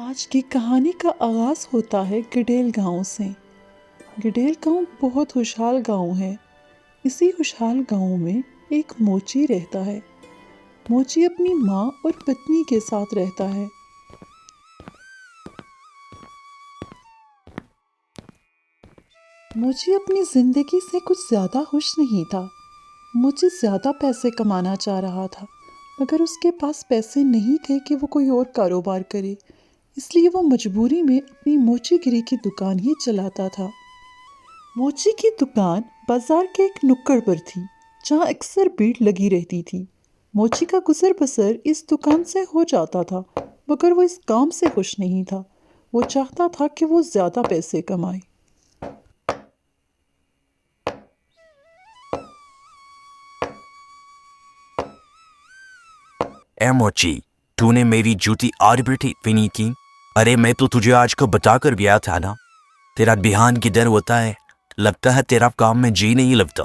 आज की कहानी का आगाज़ होता है गडेल गांव से। गडेल गांव बहुत खुशहाल गांव है। इसी खुशहाल गांव में एक मोची रहता है। मोची अपनी माँ और पत्नी के साथ रहता है। मोची अपनी ज़िंदगी से कुछ ज़्यादा खुश नहीं था। मोची ज़्यादा पैसे कमाना चाह रहा था, मगर उसके पास पैसे नहीं थे कि वो कोई और कारोबार करे। इसलिए वो मजबूरी में अपनी मोचीगिरी की दुकान ही चलाता था। मोची की दुकान बाजार के एक नुक्कड़ पर थी, जहाँ अक्सर भीड़ लगी रहती थी। मोची का गुजर बसर इस दुकान से हो जाता था, मगर वो इस काम से खुश नहीं था। वो चाहता था कि वो ज़्यादा पैसे कमाए। ए मोची, तूने मेरी जूती आज भी ठीक भी नहीं की। अरे मैं तो तुझे आज को बता कर गया था ना, तेरा ध्यान किधर होता है। लगता है तेरा काम में जी नहीं लगता।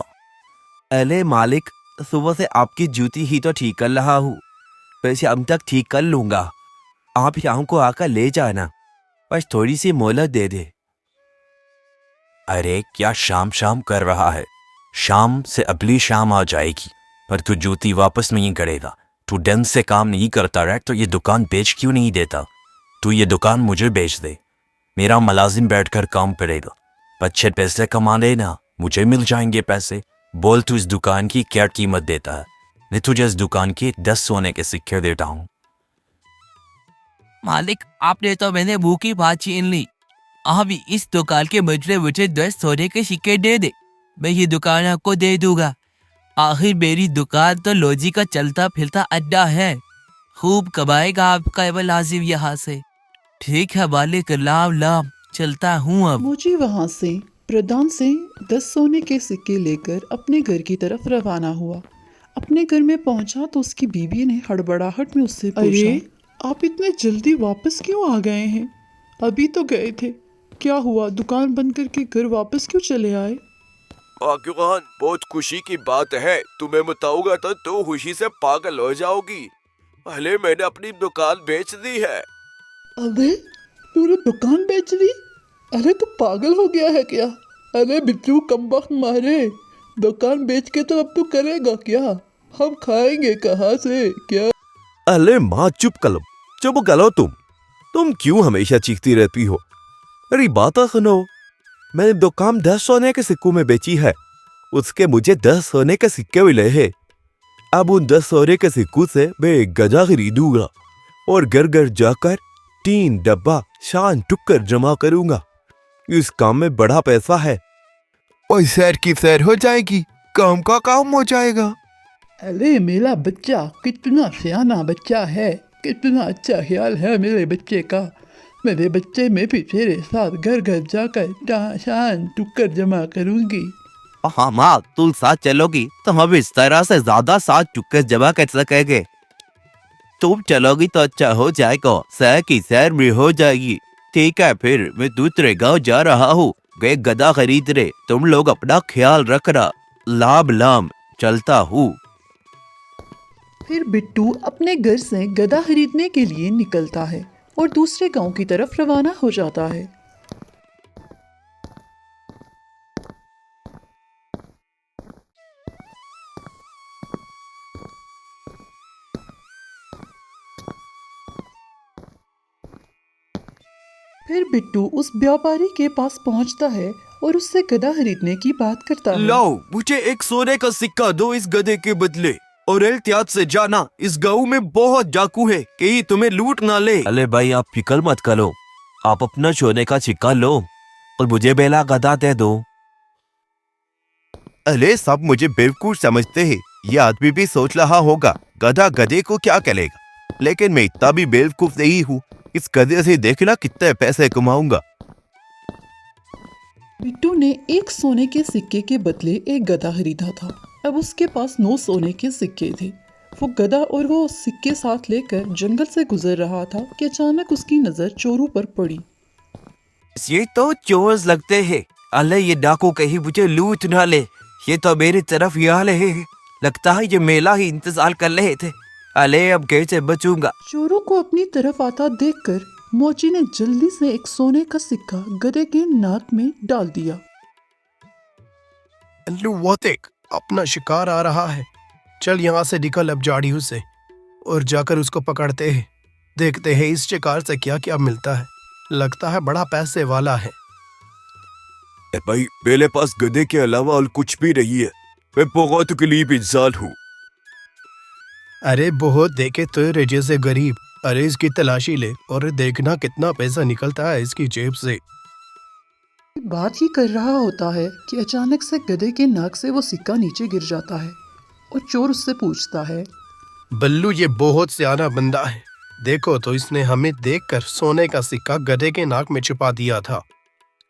अरे मालिक, सुबह से आपकी जूती ही तो ठीक कर रहा हूँ। वैसे अब तक ठीक कर लूंगा। आप शाम को आकर ले जाना, बस थोड़ी सी मोहलत दे दे। अरे क्या शाम शाम कर रहा है? शाम से अगली शाम आ जाएगी, पर तू जूती वापस नहीं करेगा। तू ढंग से काम नहीं करता रह तो ये दुकान बेच क्यों नहीं देता? तू ये दुकान मुझे बेच दे, मेरा मुलाजिम बैठकर काम करेगा। अच्छे पैसे कमा लेना, मुझे मिल जाएंगे पैसे। बोल तू इस दुकान की क्या कीमत देता है? मैं तुझे इस दुकान के 10 सोने के सिक्के देता हूँ। मालिक, आपने तो मैंने मुंह की बात छीन ली। अभी इस दुकान के बदले मुझे 10 सोने के सिक्के दे दे, मैं ये दुकान आपको दे दूंगा। आखिर मेरी दुकान तो लोजी का चलता फिरता अड्डा है। खूब कमाएगा आपका मुलाजिम यहाँ से। ठीक है मालिक, लाम लाम, चलता हूँ अब। मोची वहाँ से प्रधान से 10 सोने के सिक्के लेकर अपने घर की तरफ रवाना हुआ। अपने घर में पहुंचा तो उसकी बीवी ने हड़बड़ाहट में उससे पूछा, अरे आप इतने जल्दी वापस क्यों आ गए हैं? अभी तो गए थे। क्या हुआ, दुकान बंद करके घर वापस क्यों चले आए? आगवान, बहुत खुशी की बात है। तुम्हें बताऊंगा तो तू खुशी से पागल हो जाओगी। पहले मैंने अपनी दुकान बेच दी है। अरे तूने दुकान बेच दी? अरे तू पागल हो गया है क्या? अरे बिट्टू कमबख्त मारे, दुकान बेच के तो अब तू करेगा क्या? हम खाएंगे कहाँ से? क्या? अरे माँ, चुप करो तुम क्यों हमेशा चीखती रहती हो? अरे बात सुनो, मैंने दुकान 10 सोने के सिक्कों में बेची है। उसके मुझे 10 सोने के सिक्के मिले हैं। अब उन 10 सोने के सिक्कों से मैं एक गधा खरीदूंगा और घर घर जाकर 3 डब्बा शान टुक्कर जमा करूंगा। इस काम में बड़ा पैसा है। और सैर की सैर हो जाएगी, काम का काम हो जाएगा। अरे मेरा बच्चा कितना सियाना बच्चा है, कितना अच्छा ख्याल है मेरे बच्चे का। मेरे बच्चे में भी तेरे साथ घर घर जाकर शान टुक्कर जमा करूंगी। हाँ माँ, तुम साथ चलोगी तो हम इस तरह से ज्यादा साथ टुक्कर जमा कर सकेंगे। तुम चलोगी तो अच्छा हो जाएगा, सैर की सैर भी हो जाएगी। ठीक है, फिर मैं दूसरे गांव जा रहा हूँ, गए गधा खरीदने। तुम लोग अपना ख्याल रखना। लाम लाम, चलता हूँ। फिर बिट्टू अपने घर से गधा खरीदने के लिए निकलता है और दूसरे गांव की तरफ रवाना हो जाता है। फिर बिट्टू उस व्यापारी के पास पहुंचता है और उससे गधा खरीदने की बात करता है। लाओ, मुझे एक सोने का सिक्का दो इस गधे के बदले, और एहतियात से जाना, इस गांव में बहुत डाकू है, कहीं तुम्हें लूट ना ले। अरे भाई, आप फिक्र मत करो, आप अपना सोने का सिक्का लो और मुझे बेला गधा दे दो। अरे सब मुझे बेवकूफ समझते हैं। ये आदमी भी सोच रहा होगा गधा गधे को क्या करेगा, लेकिन मैं इतना भी बेवकूफ नहीं हूँ। इस गधे से देखना कितने पैसे कमाऊंगा। बिट्टू ने एक सोने के सिक्के के बदले एक गधा खरीदा था। अब उसके पास 9 सोने के सिक्के थे। वो गधा और वो सिक्के साथ लेकर जंगल से गुजर रहा था कि अचानक उसकी नजर चोरों पर पड़ी। ये तो चोर लगते हैं। अरे ये डाकू कहीं मुझे लूट ना ले। ये तो मेरी तरफ ही आ रहे हैं। लगता है ये मेला ही इंतजार कर रहे थे। अरे अब कैसे बचूंगा? चोरों को अपनी तरफ आता देखकर मोची ने जल्दी से एक सोने का सिक्का गधे के नाक में डाल दिया। लो वो देख, अपना शिकार आ रहा है। चल यहाँ से निकल अब झाड़ियों से और जाकर उसको पकड़ते हैं। देखते हैं इस शिकार से क्या क्या मिलता है। लगता है बड़ा पैसे वाला है। भाई मेरे पास गधे के अलावा और कुछ भी नहीं है। मैं बहुत गरीब इंसान हूँ। अरे बहुत देखे तेरे जैसे गरीब। अरे इसकी तलाशी ले और देखना कितना पैसा निकलता है इसकी जेब से। बात ही कर रहा होता है कि अचानक से गधे के नाक से वो सिक्का नीचे गिर जाता है और चोर उससे पूछता है, बल्लू ये बहुत सियाना बंदा है। देखो तो इसने हमें देखकर सोने का सिक्का गधे के नाक में छुपा दिया था।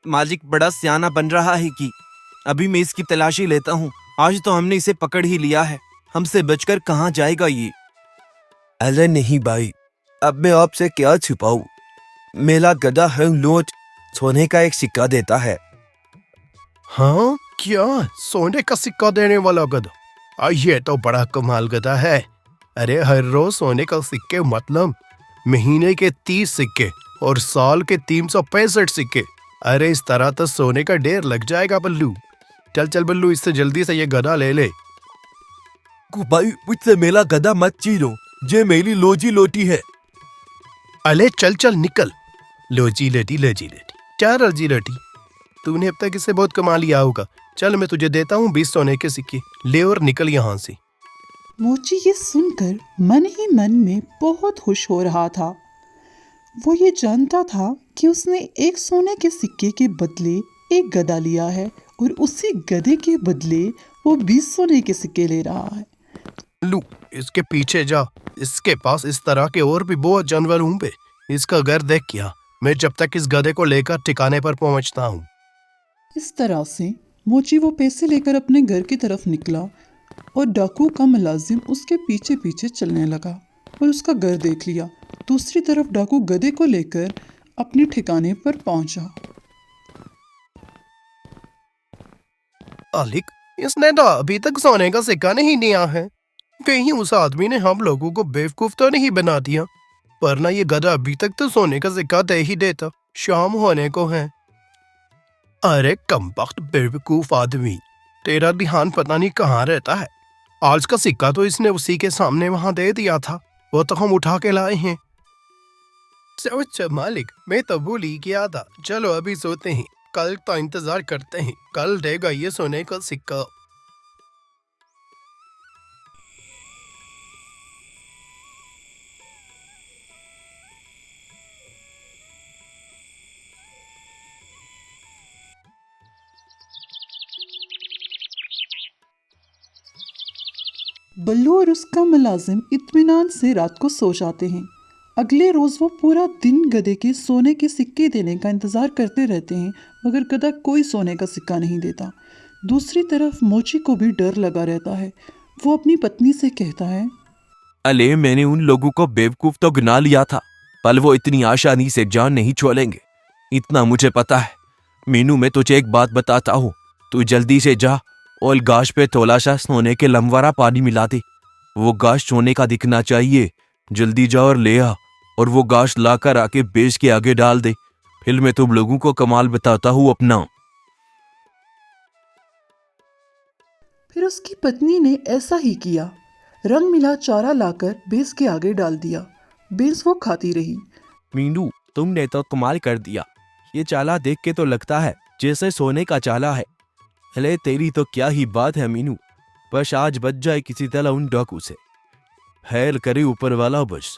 मालिक बड़ा सियाना बन रहा है कि अभी मैं इसकी तलाशी लेता हूँ। आज तो हमने इसे पकड़ ही लिया है, हमसे बचकर कहाँ जाएगा ये। अरे नहीं भाई, अब मैं आपसे क्या छुपाऊं। मेरा गधा हर रोज सोने का एक सिक्का देता है। हाँ क्या, सोने का सिक्का देने वाला गधा? ये तो बड़ा कमाल गधा है। अरे हर रोज सोने का सिक्के मतलब महीने के 30 सिक्के और साल के 365 सिक्के। अरे इस तरह तो सोने का ढेर लग जाएगा बल्लू। चल चल बल्लू, इससे जल्दी से ये गधा ले ले। भाई मुझसे मेरा गधा मत छीनो, ये मेरी लोजी लोटी है। अले चल चल निकल। लोजी लेटी लोजी लेटी, क्या रजी लेटी। तूने अब तक इससे बहुत कमा लिया होगा। चल मैं तुझे देता हूँ 20 सोने के सिक्के, ले और निकल यहाँ से। मोची ये सुनकर मन ही मन में बहुत खुश हो रहा था। वो ये जानता था कि उसने एक सोने के सिक्के के बदले एक गधा लिया है और उसी गधे के बदले वो 20 सोने के सिक्के ले रहा है। लू इसके पीछे जा, इसके पास इस तरह के और भी बहुत जानवर होंगे। इसका घर देख क्या, मैं जब तक इस गधे को लेकर ठिकाने पर पहुंचता हूँ। इस तरह से मोची वो पैसे लेकर अपने घर की तरफ निकला और डाकू का मुलाजिम उसके पीछे पीछे चलने लगा और उसका घर देख लिया। दूसरी तरफ डाकू गधे को लेकर अपने ठिकाने पर पहुंचा। मालिक, इसने तो अभी तक सोने का सिक्का नहीं दिया है। कहीं उस आदमी ने हम लोगों को बेवकूफ तो नहीं बना दिया, वरना ये गधा अभी तक तो सोने का सिक्का दे ही देता। शाम होने को है। अरे कमबख्त बेवकूफ आदमी, तेरा ध्यान पता नहीं कहाँ रहता है। आज का सिक्का तो इसने उसी के सामने वहां दे दिया था, वो तो हम उठा के लाए हैं। अच्छा मालिक, मैं तो भूल ही गया था। चलो अभी सोते हैं, कल तो इंतजार करते हैं, कल देगा ये सोने का सिक्का। बल्लू और उसका मुलाजिम इत्मीनान से रात को सो जाते हैं। अगले रोज वो पूरा दिन गधे के सोने के सिक्के देने का इंतजार करते रहते हैं, मगर गधा कोई सोने का सिक्का नहीं देता। दूसरी तरफ मोची को भी डर लगा रहता है। वो अपनी पत्नी से कहता है, अले मैंने उन लोगों को बेवकूफ तो गिना लिया था, पर वो इतनी आसानी से जान नहीं छोड़ेंगे, इतना मुझे पता है। मीनू, मैं तुझे एक बात बताता हूँ, तू जल्दी से जा और गाश पे थोड़ा सा सोने के लमवारा पानी मिला दे। वो गाश सोने का दिखना चाहिए। जल्दी जा और ले आ, और वो गाश लाकर आके बेच के आगे डाल दे। फिर मैं तुम लोगों को कमाल बताता हूँ अपना। फिर उसकी पत्नी ने ऐसा ही किया। रंग मिला चारा लाकर बेस के आगे डाल दिया। बेस वो खाती रही। मीनू, तुमने तो कमाल कर दिया। ये चाला देख के तो लगता है जैसे सोने का चाला है। अरे तेरी तो क्या ही बात है मीनू, बस आज बच जाए किसी तरह उन डाकू से। खैर करे ऊपर वाला बस।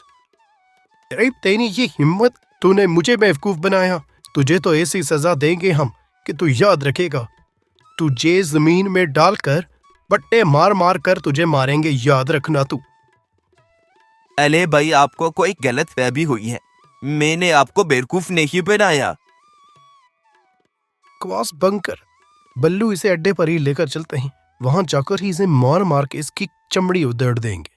अरे तेरी ये हिम्मत, तूने मुझे बेवकूफ बनाया। तुझे तो ऐसी सजा देंगे हम कि तू याद रखेगा। तुझे जमीन में डालकर बट्टे मार मार कर तुझे मारेंगे, याद रखना तू। अले भाई, आपको कोई गलत फहमी हुई है, मैंने आपको बेवकूफ नहीं बनाया। क्वास बंकर, बल्लू इसे अड्डे पर ही लेकर चलते हैं। वहां जाकर ही इसे मार मार के इसकी चमड़ी उधेड़ देंगे।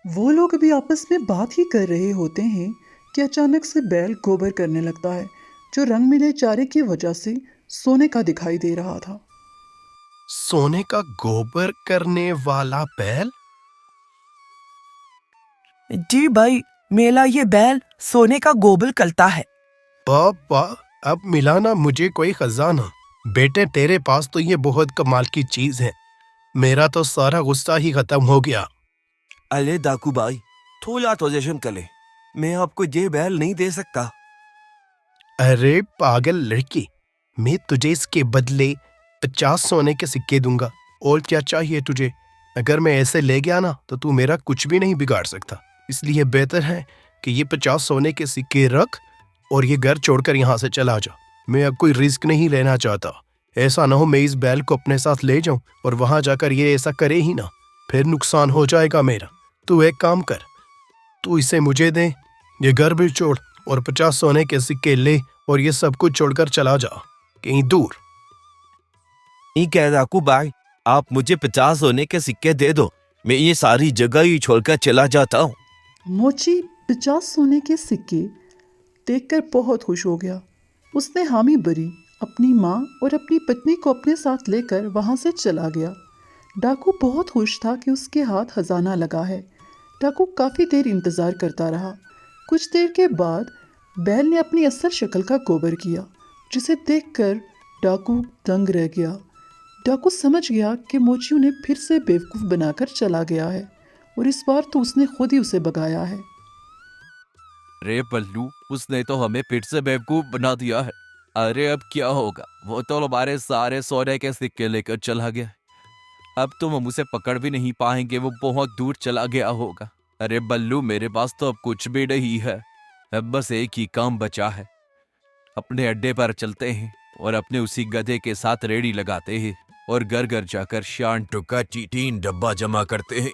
वो लोग अभी आपस में बात ही कर रहे होते हैं कि अचानक से बैल गोबर करने लगता है, जो रंग मिले चारे की वजह से सोने का दिखाई दे रहा था। सोने का गोबर करने वाला बैल? जी भाई, मेला ये बैल सोने का गोबल कलता है। पापा, अब मिला ना मुझे कोई खजाना। बेटे, तेरे पास तो ये बहुत कमाल की चीज है। मेरा तो सारा गुस्सा ही खत्म हो गया। अरे डाकू भाई, थोड़ा तो जश्न कर ले। मैं आपको ये बैल नहीं दे सकता। अरे पागल लड़की, मैं तुझे इसके बदले 50 सोने के सिक्के दूंगा। और क्या चाहिए तुझे? अगर मैं ऐसे ले गया ना तो तू मेरा कुछ भी नहीं बिगाड़ सकता। इसलिए बेहतर है कि ये 50 सोने के सिक्के रख और ये घर छोड़कर यहाँ से चला जा। मैं अब कोई रिस्क नहीं लेना चाहता। ऐसा ना हो मैं इस बैल को अपने साथ ले जाऊं और वहां जाकर ये ऐसा करे ही ना, फिर नुकसान हो जाएगा मेरा। तू एक काम कर, तू इसे मुझे दे, ये घर भी छोड़ और 50 सोने के सिक्के ले और ये सब कुछ छोड़कर चला जा कहीं दूर। ठीक है डाकू भाई, आप मुझे 50 सोने के सिक्के दे दो, मैं ये सारी जगह ही छोड़कर चला जाता हूँ। मोची 50 सोने के सिक्के देखकर बहुत खुश हो गया। उसने हामी भरी, अपनी माँ और अपनी पत्नी को अपने साथ लेकर वहाँ से चला गया। डाकू बहुत खुश था कि उसके हाथ खजाना लगा है। डाकू काफ़ी देर इंतज़ार करता रहा। कुछ देर के बाद बैल ने अपनी असल शक्ल का गोबर किया, जिसे देखकर डाकू दंग रह गया। डाकू समझ गया कि मोची उन्हें फिर से बेवकूफ़ बनाकर चला गया है और इस बार तो उसने खुद ही उसे भगाया है। रे बल्लू, उसने तो हमें फिर से बेवकूफ बना दिया है। अरे अब क्या होगा? वो तो हमारे सारे सोने के सिक्के लेकर चला गया है। अब तो हम उसे पकड़ भी नहीं पाएंगे, वो बहुत दूर चला गया होगा। अरे बल्लू, मेरे पास तो अब कुछ भी नहीं है। अब बस एक ही काम बचा है। अपने अड्डे पर चलते हैं और अपने उसी गधे के साथ रेडी लगाते हैं और घर घर जाकर शान टुका चीटीन डब्बा जमा करते हैं।